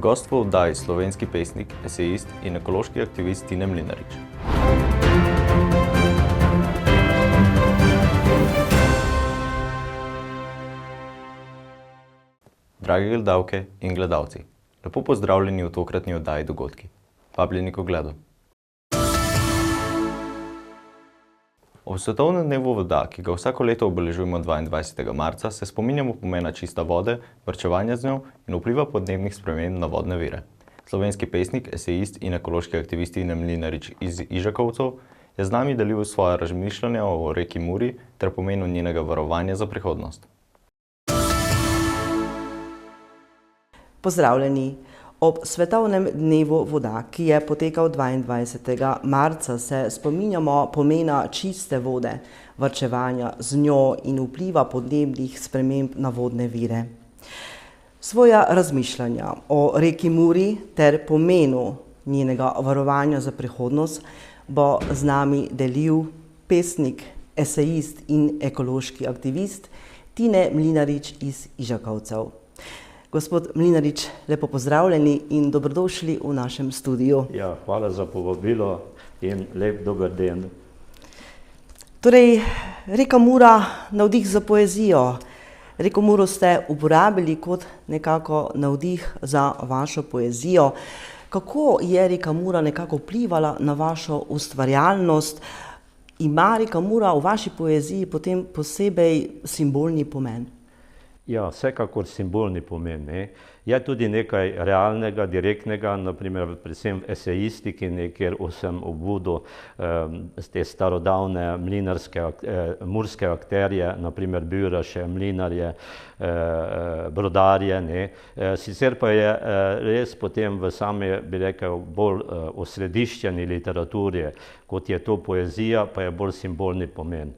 Gost v oddaji slovenski pesnik, esejist in ekološki aktivist Tine Mlinarič. Drage gledalke in gledalci, lepo pozdravljeni v tokratni oddaji Dogodki. Vabljeni k ogledu. Ob svetovnem dnevu voda, ki ga vsako leto obeležujemo 22. marca, se spominjamo pomena čiste vode, varčevanja z njo in vpliva podnebnih sprememb na vodne vire. Slovenski pesnik, esejist in ekološki aktivist Tine Mlinarič iz Ižakovcev je z nami delil svoje razmišljanja o reki Muri ter pomenu njenega varovanja za prihodnost. Pozdravljeni! Ob svetovnem dnevu voda, ki je potekal 22. marca, se spominjamo pomena čiste vode, varčevanja z njo in vpliva podnebnih sprememb na vodne vire. Svoja razmišljanja o reki Muri ter pomenu njenega varovanja za prihodnost bo z nami delil pesnik, esejist in ekološki aktivist Tine Mlinarič iz Ižakovcev. Gospod Mlinarič, lepo pozdravljeni in dobrodošli v našem studiu. Ja, hvala za povabilo in lep dober dan. Torej, reka Mura, navdih za poezijo. Reko Muro ste uporabili kot nekako navdih za vašo poezijo. Kako je reka Mura nekako vplivala na vašo ustvarjalnost? Ima reka Mura v vaši poeziji potem posebej simbolni pomen? Ja, vsekakor simbolni pomen. Je tudi nekaj realnega, direktnega, naprimer predvsem v esejistiki, kjer sem obudil te starodavne mlinarske, murske akterje, naprimer Büraše, mlinarje, brodarje. Sicer pa je res potem v sami, bi rekel, bolj osrediščeni literaturi, kot je to poezija, pa je bolj simbolni pomen.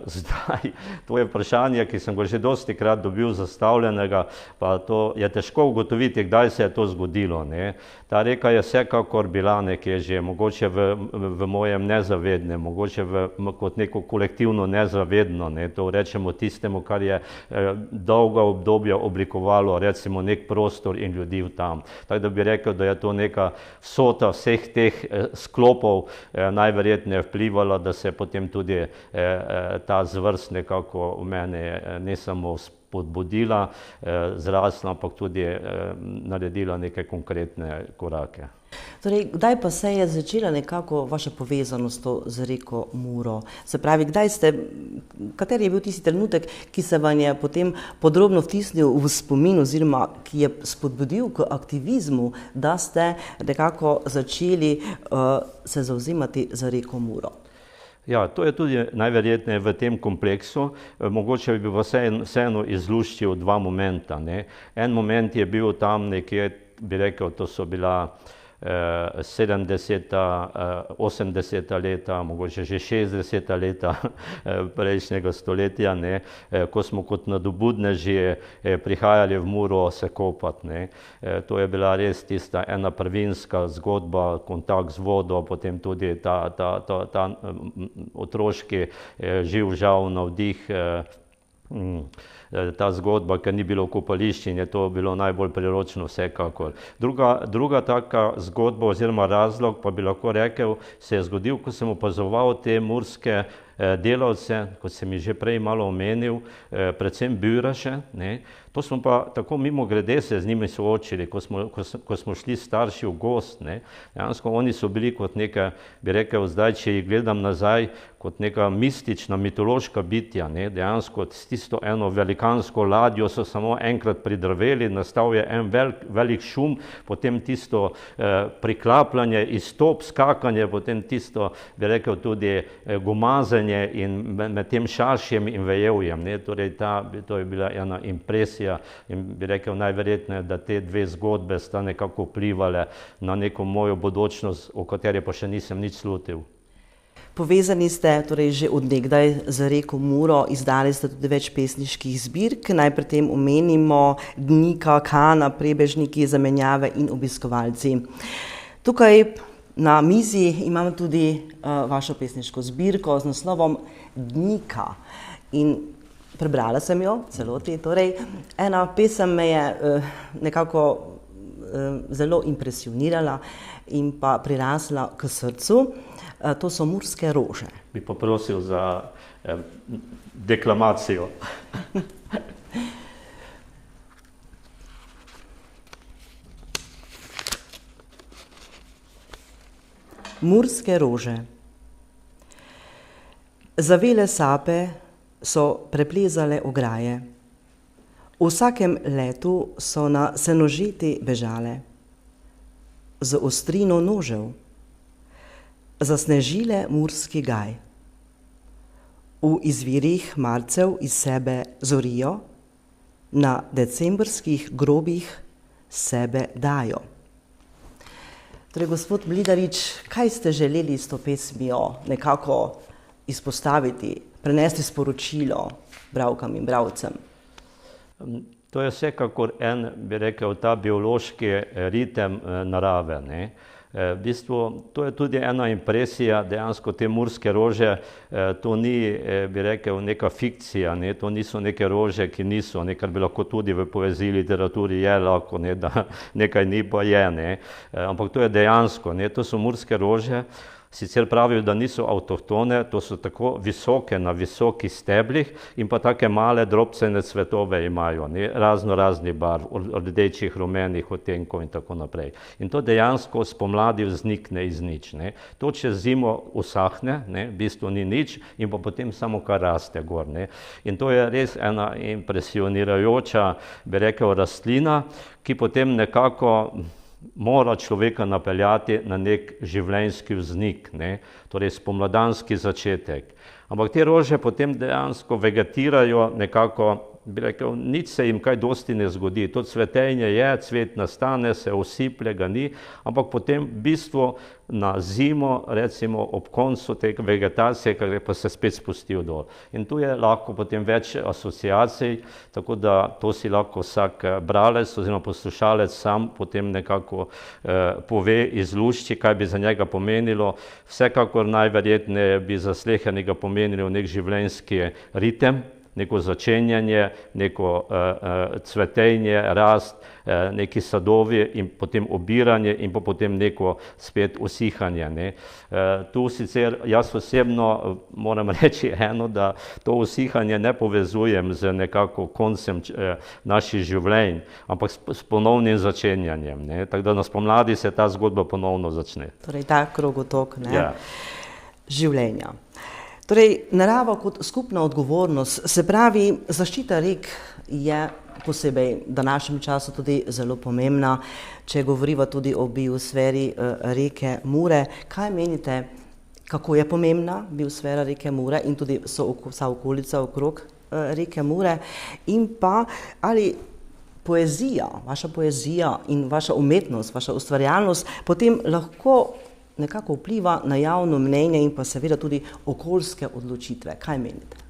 Zdaj, to je vprašanje, ki sem ga že dostikrat dobil zastavljenega, pa to je težko ugotoviti, kdaj se je to zgodilo. Ta reka je vsekakor bila nekje že, mogoče v mojem nezavednem, mogoče kot neko kolektivno nezavedno, to rečemo tistemu, kar je dolga obdobja oblikovalo recimo nek prostor in ljudi tam. Tako da bi rekel, da je to neka vsota vseh teh sklopov najverjetneje vplivala, da se potem tudi ta zvrst nekako v meni ne samo spodbudila, zrasla, ampak tudi naredila neke konkretne korake. Torej, kdaj pa se je začela nekako vaša povezanost z reko Muro? Se pravi, kateri je bil tisti trenutek, ki se vam je potem podrobno vtisnil v spomin oziroma ki je spodbudil k aktivizmu, da ste nekako začeli se zavzemati za reko Muro? Ja, to je tudi najverjetneje v tem kompleksu. Mogoče bi vseeno izluščil dva momenta. En moment je bil tam nekje, bi rekel, to so bila 70., 80. leta, mogoče že 60. leta prejšnjega stoletja, ko smo kot nadobudneži prihajali v Muro se kopati. To je bila res tista ena prvinska zgodba, kontakt z vodo, potem tudi ta otroški živ žal navdih, ta zgodba, ker ni bilo kopališč in je to bilo najbolj priročno vsekakor. Druga taka zgodba oziroma razlog, pa bi lahko rekel, se je zgodil, ko sem opazoval te murske delavce, kot sem jih že prej malo omenil, predvsem Büraše. To smo pa tako mimogrede se z njimi soočili, ko smo šli starši v gost. Dejansko oni so bili kot neka, bi rekel zdaj, če jih gledam nazaj, kot neka mistična, mitološka bitja. Dejansko s tisto eno velikansko ladjo so samo enkrat pridrveli, nastal je en velik šum, potem tisto priklapljanje, izstop, skakanje, potem tisto, bi rekel, tudi gomazenje in med tem šašjem in vejevjem. Torej, to je bila ena impresija in bi rekel najverjetneje, da te dve zgodbe sta nekako vplivale na neko mojo bodočnost, o kateri pa še nisem nič slutil. Povezani ste torej že od nekdaj z reko Muro, izdali ste tudi več pesniških zbirk. Naj pri tem omenimo Dnika, Kana, Prebežniki, Zamenjave in Obiskovalci. Tukaj na mizi imam tudi vašo pesniško zbirko z naslovom Dnika. In prebrala sem jo celoti. Torej, ena pesem me je nekako zelo impresionirala in pa prirasla k srcu. To so murske rože. Bi poprosil za deklamacijo. Murske rože. Zavele sape so preplezale ograje. V vsakem letu so na senožeti bežale, z ostrino nožev, zasnežile murski gaj. V izvirih marcev iz sebe zorijo, na decembrskih grobih sebe dajo. Torej, gospod Mlidarič, kaj ste želeli s to pesmijo nekako izpostaviti, prenesti sporočilo bralkam in bralcem? To je vsekakor en, bi rekel, ta biološki ritem narave, ne. V bistvu, to je tudi ena impresija, dejansko te murske rože, to ni, bi rekel, neka fikcija, ne, to niso neke rože, ki niso, ne, kar bi lahko tudi v poeziji, literaturi je lahko, ne, da nekaj ni pa je, ne, ampak to je dejansko, ne, to so murske rože. Sicer pravijo, da niso avtohtone, to so tako visoke, na visokih steblih in pa take male drobcene cvetove imajo, ne, raznih barv, od rdečih, rumenih odtenkov in tako naprej. In to dejansko spomladi vznikne iz nič, ne. To čez zimo usahne, ne, v bistvu ni nič in pa potem samo kar raste gor, ne. In to je res ena impresionirajoča, bi rekel, rastlina, ki potem nekako mora človeka napeljati na nek življenjski vznik, ne, torej spomladanski začetek. Ampak te rože potem dejansko vegetirajo nekako, bi rekel, nič se jim kaj dosti ne zgodi. To cvetenje je, cvet nastane, se osiplje, ga ni, ampak potem v bistvu na zimo, recimo ob koncu te vegetacije, kar pa se spet spustijo dol. In tu je lahko potem več asociacij, tako da to si lahko vsak bralec oziroma poslušalec sam potem nekako pove, izlušči, kaj bi za njega pomenilo. Vsekakor najverjetneje bi za slehernega pomenilo nek življenjski ritem, neko začenjanje, neko cvetenje, rast, neki sadovi in potem obiranje in pa potem neko spet usihanje, ne. Tu sicer jaz osebno moram reči eno, da to usihanje ne povezujem z nekako koncem naših življenj, ampak s ponovnim začenjanjem, ne. Tako da na spomladi se ta zgodba ponovno začne. Torej ta krogotok, ne, ja, življenja. Torej, narava kot skupna odgovornost, se pravi, zaščita rek je posebej v današnjem času tudi zelo pomembna, če govoriva tudi o biosferi reke Mure. Kaj menite, kako je pomembna biosfera reke Mure in tudi vsa okolica okrog reke Mure? In pa, ali poezija, vaša poezija in vaša umetnost, vaša ustvarjalnost potem lahko nekako vpliva na javno mnenje in pa seveda tudi okoljske odločitve. Kaj menite?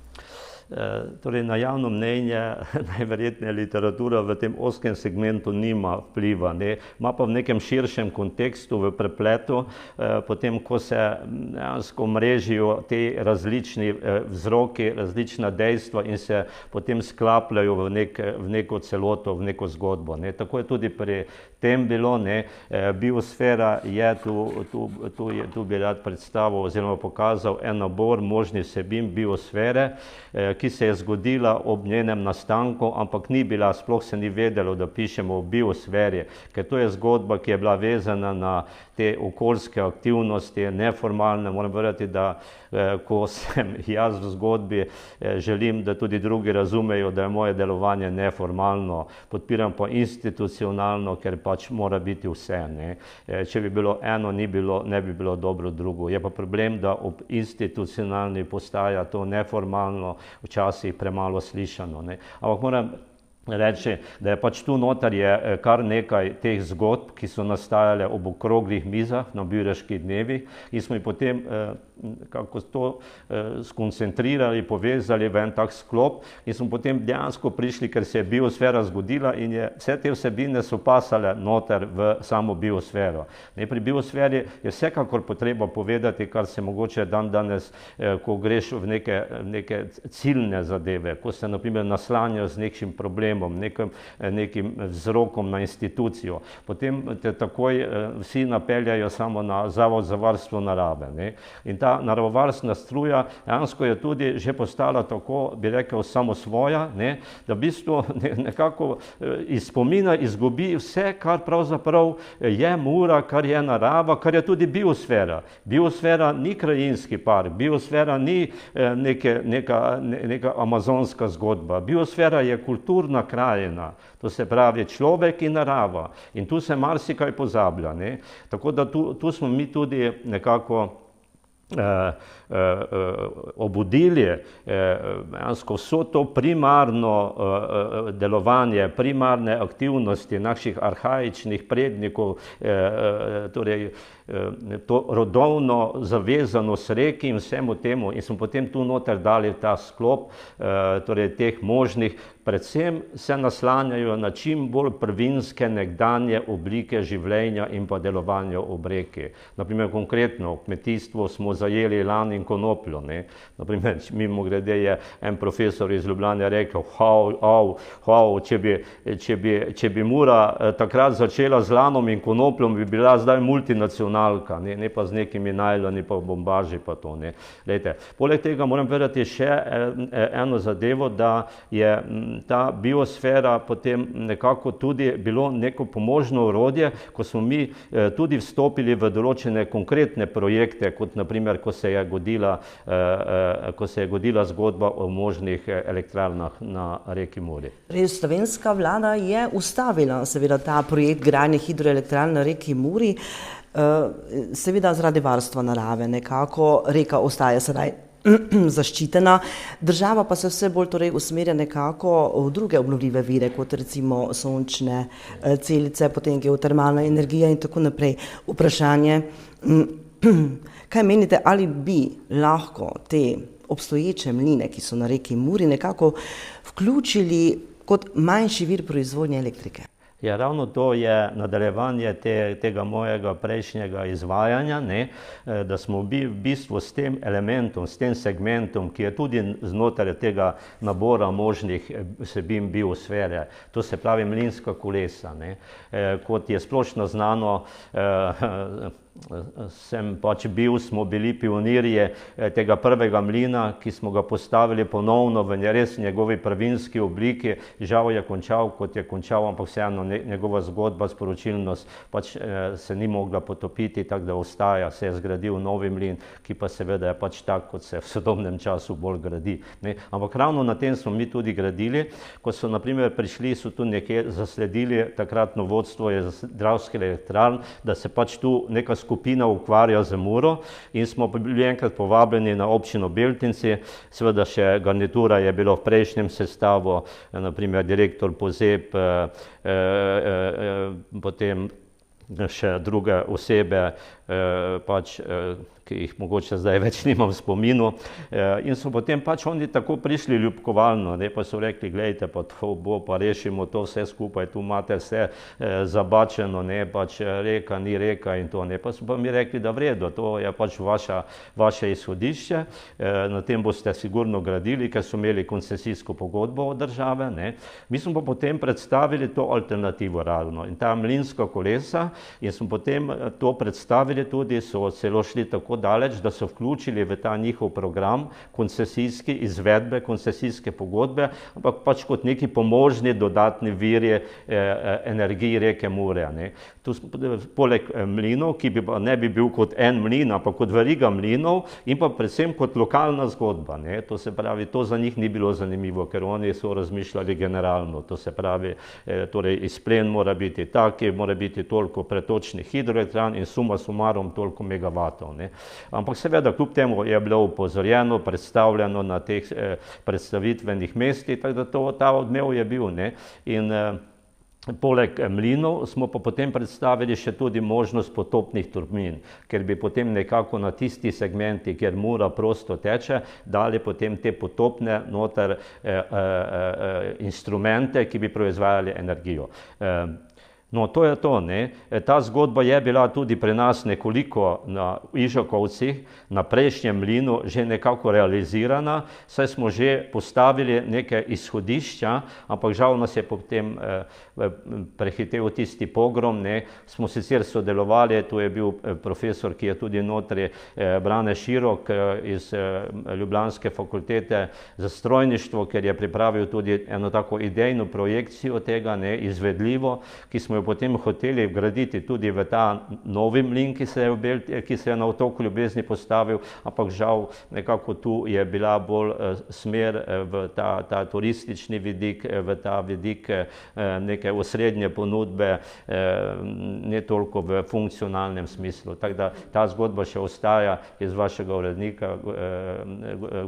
Torej, na javno mnenje najverjetneje literatura v tem ozkem segmentu nima vpliva, ne. Ima pa v nekem širšem kontekstu, v prepletu, potem ko se dejansko mrežijo te različni vzroki, različna dejstva in se potem sklapljajo v neko celoto, v neko zgodbo, ne. Tako je tudi pri tem bilo, ne. Biosfera je tu bi rad predstavil oziroma pokazal en nabor možnih vsebin biosfere, ki se je zgodila ob njenem nastanku, ampak ni bila, sploh se ni vedelo, da pišemo o biosferi, ker to je zgodba, ki je bila vezana na te okoljske aktivnosti, neformalne. Moram povedati, da ko sem jaz v zgodbi, želim, da tudi drugi razumejo, da je moje delovanje neformalno, podpiram pa institucionalno, ker pač mora biti vse, ne. Če bi bilo eno, ne bi bilo dobro drugo. Je pa problem, da ob institucionalni postaja to neformalno, včasih premalo slišano, ne. Ampak moram reči, da je pač tu noter je kar nekaj teh zgodb, ki so nastajale ob okroglih mizah na Büreških dnevih in smo jih potem kako to skoncentrirali, povezali v en tak sklop in smo potem dejansko prišli, ker se je biosfera zgodila in vse te vsebine so pasale noter v samo biosfero. Pri biosferi je vsekakor potreba povedati, kar se mogoče danes, ko greš v neke ciljne zadeve, ko se na primer naslanjajo z nekim problemom, nekim vzrokom na institucijo, potem te takoj vsi napeljajo samo na Zavod za varstvo narave. In ta naravovarstvena struja dejansko je tudi že postala tako, bi rekel, samosvoja, da v bistvu nekako iz spomina izgubi vse, kar pravzaprav je Mura, kar je narava, kar je tudi biosfera. Biosfera ni krajinski park, biosfera ni neka amazonska zgodba. Biosfera je kulturna krajina, to se pravi človek in narava. In tu se marsikaj pozablja. Tako da tu smo mi tudi nekako obudili vso to primarno delovanje, primarne aktivnosti naših arhaičnih prednikov, torej to rodovno zavezanost reki in vsemu temu, in smo potem tu noter dali ta sklop, torej teh možnih, predvsem se naslanjajo na čim bolj prvinske nekdanje oblike življenja in pa delovanja ob reki. Naprimer, konkretno v kmetijstvu smo zajeli lan in konopljo. Naprimer, mimogrede je en profesor iz Ljubljane rekel, če bi Mura takrat začela z lanom in konopljom, bi bila zdaj multinacionalka, ne pa z nekimi najloni pa bombaži pa to. Lejte, poleg tega moram povedati še eno zadevo, da je ta biosfera potem nekako tudi bilo neko pomožno orodje, ko smo mi tudi vstopili v določene konkretne projekte, kot naprimer, ko se je godila zgodba o možnih elektrarnah na reki Muri. Res, slovenska vlada je ustavila seveda ta projekt gradnje hidroelektrarn na reki Muri, seveda zaradi varstva narave. Nekako reka ostaja sedaj zaščitena, država pa se vse bolj usmerja nekako v druge obnovljive vire, kot recimo sončne celice, potem geotermalna energija in tako naprej. Vprašanje, kaj menite, ali bi lahko te obstoječe mline, ki so na reki Muri, nekako vključili kot manjši vir proizvodnje elektrike? Ja, ravno to je nadaljevanje tega mojega prejšnjega izvajanja, da smo v bistvu s tem elementom, s tem segmentom, ki je tudi znotraj tega nabora možnih vsebin biosfere, to se pravi mlinska kolesa. Kot je splošno znano, smo bili pionirji tega prvega mlina, ki smo ga postavili ponovno v res njegovi prvinski obliki. Žal je končal, kot je končal, ampak vseeno njegova zgodba, sporočilnost se ni mogla potopiti, tako da ostaja, se je zgradil novi mlin, ki pa seveda je tak, kot se v sodobnem času bolj gradi. Ampak ravno na tem smo mi tudi gradili, ko so naprimer prišli, so tu nekje zasledili takratno vodstvo Dravskih elektrarn, da se tu neka skupina ukvarja z Muro, in smo bili enkrat povabljeni na občino Beltinci, seveda še garnitura je bilo v prejšnjem sestavu, naprimer direktor Pozeb, potem še druge osebe, ki jih mogoče zdaj več nimam v spominu, in so potem oni tako prišli ljubkovalno, pa so rekli, gledajte, pa to bo, pa rešimo to vse skupaj, tu imate vse zabačeno, reka ni reka in to, pa so pa mi rekli, da v redu, to je vaše izhodišče, na tem boste sigurno gradili, ker so imeli koncesijsko pogodbo od države, mi smo pa potem predstavili to alternativo ravno in ta mlinska kolesa, in smo potem to predstavili tudi, so celo šli tako daleč, da so vključili v ta njihov program koncesijske izvedbe, koncesijske pogodbe, ampak kot neki pomožni dodatni viri energiji reke Mure. Tu poleg mlinov, ki ne bi bil kot en mlin, ampak kot veriga mlinov in pa predvsem kot lokalna zgodba. To se pravi, to za njih ni bilo zanimivo, ker oni so razmišljali generalno. To se pravi, torej izplen mora biti taki, mora biti toliko pretočnih hidroelektran in suma sumarum toliko megavatov. Ampak seveda, kljub temu je bilo upozorjeno, predstavljeno na teh predstavitvenih mestih, tako da ta odmev je bil. In Poleg mlinov smo pa potem predstavili še tudi možnost potopnih turbin, ker bi potem nekako na tisti segmenti, kjer Mura prosto teče, dali potem te potopne noter instrumente, ki bi proizvajali energijo. No, to je to, ne. Ta zgodba je bila tudi pri nas nekoliko na Ižakovcih, na prejšnjem mlinu že nekako realizirana, saj smo že postavili neke izhodišča, ampak žal nas je potem prehitel tisti pogrom, ne. Smo sicer sodelovali, tu je bil profesor, ki je tudi notri, Brane Širok iz Ljubljanske fakultete za strojništvo, ker je pripravil tudi eno tako idejno projekcijo tega, ne, izvedljivo, ki smo jo potem hoteli vgraditi tudi v ta novi mlin, ki se je na Otoku Ljubezni postavil, ampak žal nekako tu je bila bolj smer v ta turistični vidik, v ta vidik neke osrednje ponudbe, ne toliko v funkcionalnem smislu. Tako da ta zgodba še ostaja iz vašega urednika,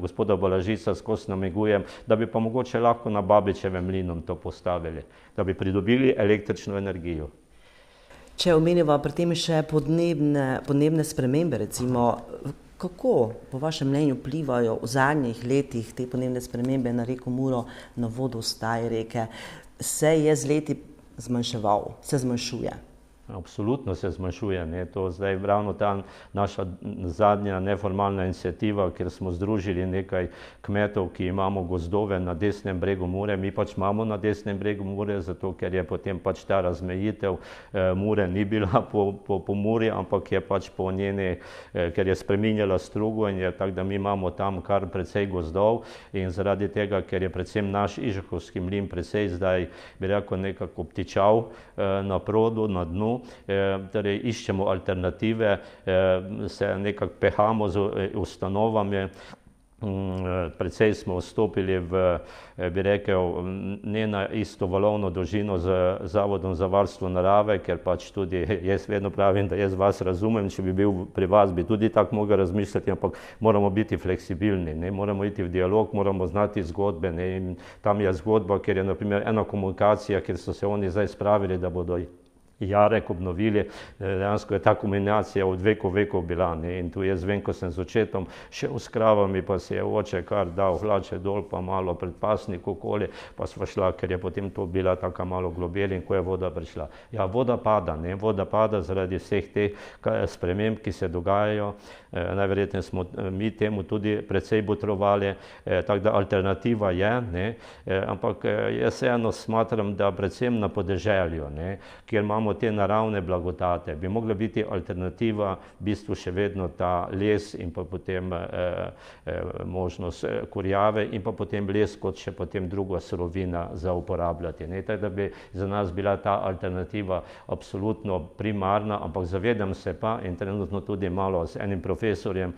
gospoda Balažica, skozi namigujem, da bi pa mogoče lahko na Babičevem mlinu to postavili, da bi pridobili električno energijo. Če omeniva pri tem še podnebne spremembe, recimo, kako po vašem mnenju vplivajo v zadnjih letih te podnebne spremembe na reko Muro, na vodostaj reke? Se je z leti zmanjševal, se zmanjšuje? Absolutno se zmanjšuje, ne, to zdaj ravno ta naša zadnja neformalna iniciativa, kjer smo združili nekaj kmetov, ki imamo gozdove na desnem bregu Mure, mi pač imamo na desnem bregu Mure, zato ker je potem pač ta razmejitev Mure ni bila po Muri, ampak je pač po njeni, ker je spreminjala strugo in je tako, da mi imamo tam kar precej gozdov in zaradi tega, ker je predvsem naš Ižakovski mlin precej zdaj, bi rekel, nekako obtičal na produ, na dnu, torej iščemo alternative, se nekako pehamo z ustanovami, precej smo vstopili v, bi rekel, ne na isto valovno dolžino z Zavodom za varstvo narave, ker pač tudi jaz vedno pravim, da jaz vas razumem, če bi bil pri vas, bi tudi tako mogel razmišljati, ampak moramo biti fleksibilni, ne, moramo iti v dialog, moramo znati zgodbe, ne, in tam je zgodba, ker je na primer ena komunikacija, kjer so se oni zdaj spravili, da bodo Jarek obnovili, dejansko je ta kombinacija od vekov bila, ne, in tu jaz vem, ko sem z očetom šel s kravami, pa si je oče kar dal hlače dol, pa malo predpasnik okoli, pa sva šla, ker je potem to bila taka malo globel in ko je voda prišla. Ja, voda pada, ne, voda pada zaradi vseh teh sprememb, ki se dogajajo, najverjetneje smo mi temu tudi precej botrovali, tako da alternativa je, ne, ampak jaz vseeno smatram, da predvsem na podeželju, ne, kjer imamo te naravne blagodate, bi mogla biti alternativa v bistvu še vedno ta les in pa potem možnost kurjave in pa potem les kot še potem druga surovina za uporabljati, ne, tako da bi za nas bila ta alternativa absolutno primarna, ampak zavedam se pa in trenutno tudi malo z enim profesorjem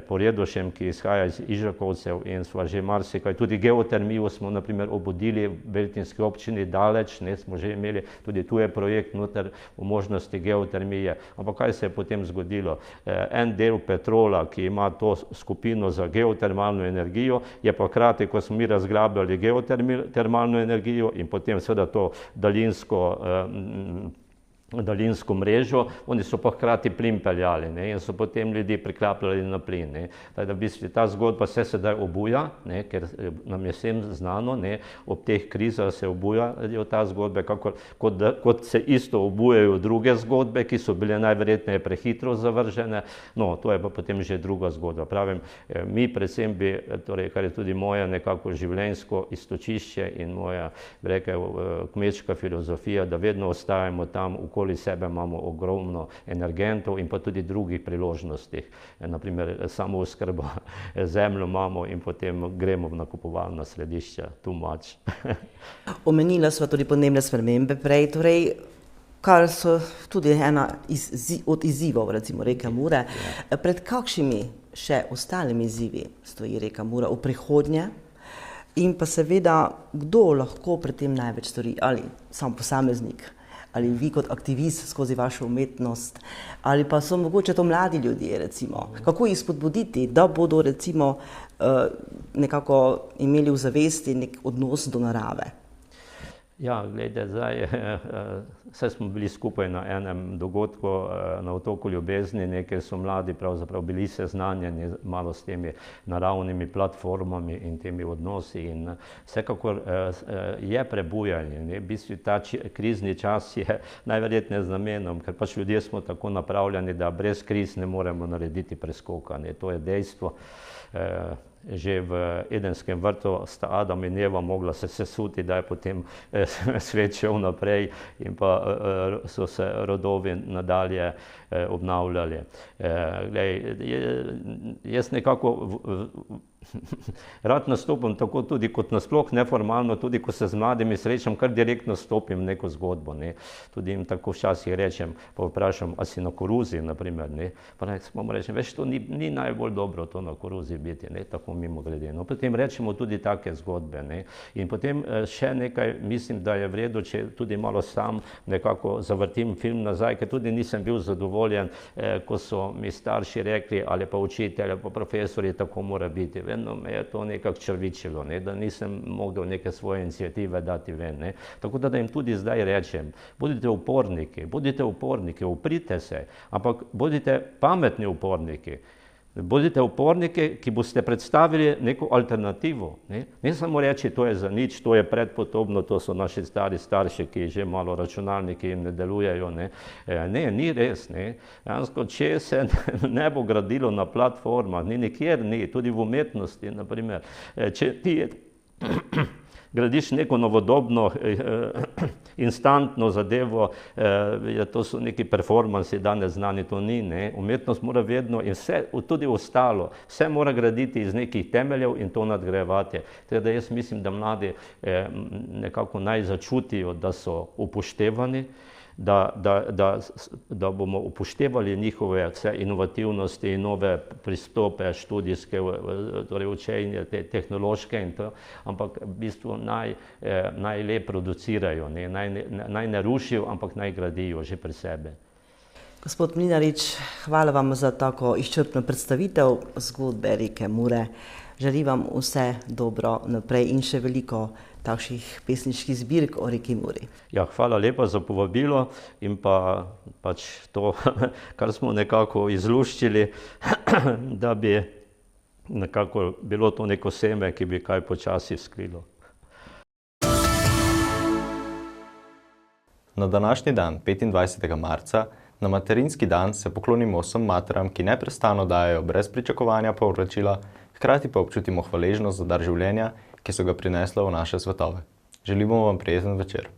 Poredošem, ki izhaja iz Ižakovcev in sva že marsikaj, tudi geotermijo smo na primer obudili v Beltinski občini daleč, ne, smo že imeli, tudi tu je projekt noter v možnosti geotermije, ampak kaj se je potem zgodilo? En del Petrola, ki ima to skupino za geotermalno energijo, je pa hkrati, ko smo mi razgrabljali geotermalno energijo in potem seveda to daljinsko mrežo, oni so pa hkrati plin peljali, ne, in so potem ljudi priklapljali na plin, ne. Tako da v bistvu ta zgodba se sedaj obuja, ne, ker nam je vsem znano, ne, ob teh krizah se obujajo ta zgodbe, kot se isto obujajo druge zgodbe, ki so bile najverjetneje prehitro zavržene, no, to je pa potem že druga zgodba. Pravim, mi predvsem bi, torej, kar je tudi moje nekako življenjsko iztočišče in moja, bi rekel, kmečka filozofija, da vedno ostajamo tam, okoli sebe imamo ogromno energentov in pa tudi drugih priložnosti. Naprimer, samooskrbo zemljo imamo in potem gremo v nakupovalna središča, too much. Omenila sva tudi podnebne spremembe prej, torej, kar so tudi ena od izzivov, recimo reke Mure. Pred kakšnimi še ostalimi izzivi stoji reka Mura v prihodnje? In pa seveda, kdo lahko pri tem največ stori? Ali sam posameznik? Ali vi kot aktivist skozi vašo umetnost, ali pa so mogoče to mladi ljudje, recimo. Kako jih spodbuditi, da bodo recimo nekako imeli v zavesti nek odnos do narave? Ja, gledajte, zdaj, vse smo bili skupaj na enem dogodku na otoku Ljubezni, nekaj so mladi pravzaprav bili seznanjeni malo s temi naravnimi platformami in temi odnosi in vsekakor je prebujanje, ne? V bistvu ta krizni čas je najverjetneje z namenom, ker pač ljudje smo tako napravljeni, da brez kriz ne moremo narediti preskoka, ne? To je dejstvo. Že v Edenskem vrtu sta Adam in Eva mogla se sesuti, da je potem svet šel naprej in pa so se rodovi nadalje obnavljali. Jaz nekako rad nastopim tako tudi kot nasploh neformalno, tudi ko se z mladimi srečam, kar direktno stopim v neko zgodbo, ne. Tudi jim tako včasih rečem, pa vprašam, a si na koruzi, naprimer, ne. Pa rečem, veš, to ni najbolj dobro, to na koruzi biti, ne, tako mimogrede. No, potem rečemo tudi take zgodbe, ne. In potem še nekaj, mislim, da je v redu, če tudi malo sam nekako zavrtim film nazaj, ker tudi nisem bil zadovoljen, ko so mi starši rekli, ali pa učitelj, ali pa profesori, tako mora biti. Vedno me je to nekako črvičilo, ne, da nisem mogel neke svoje iniciative dati ven, ne. Tako da jim tudi zdaj rečem, bodite uporniki, uprite se, ampak bodite pametni uporniki. Bodite uporniki, ki boste predstavili neko alternativo, ne. Ne samo reči, to je za nič, to je predpotopno, to so naši stari starši, ki že malo računalniki jim ne delujejo, ne. Ne, ni res, ne. Dejansko, če se ne bo gradilo na platformah, nikjer ni, tudi v umetnosti, naprimer, če ti gradiš neko novodobno, instantno zadevo, to so neki performansi danes znani, to ni, ne. Umetnost mora vedno in vse, tudi ostalo, vse mora graditi iz nekih temeljev in to nadgrajevati. Tako da jaz mislim, da mladi nekako naj začutijo, da so upoštevani, da bomo upoštevali njihove vse inovativnosti in nove pristope študijske, torej učenje, tehnološke in to, ampak v bistvu naj le producirajo, ne, naj ne rušijo, ampak naj gradijo že pri sebi. Gospod Mlinarič, hvala vam za tako izčrpno predstavitev zgodbe reke Mure. Želim vam vse dobro naprej in še veliko takšnih pesniških zbirk o reki Muri. Ja, hvala lepa za povabilo in pa pač to, kar smo nekako izluščili, da bi nekako bilo to neko seme, ki bi kaj počasi vzklilo. Na današnji dan, 25. marca, na materinski dan se poklonimo vsem materam, ki neprestano dajejo brez pričakovanja povračila, hkrati pa občutimo hvaležnost za dar življenja, ki so ga prinesla v naše svetove. Želimo vam prijeten večer.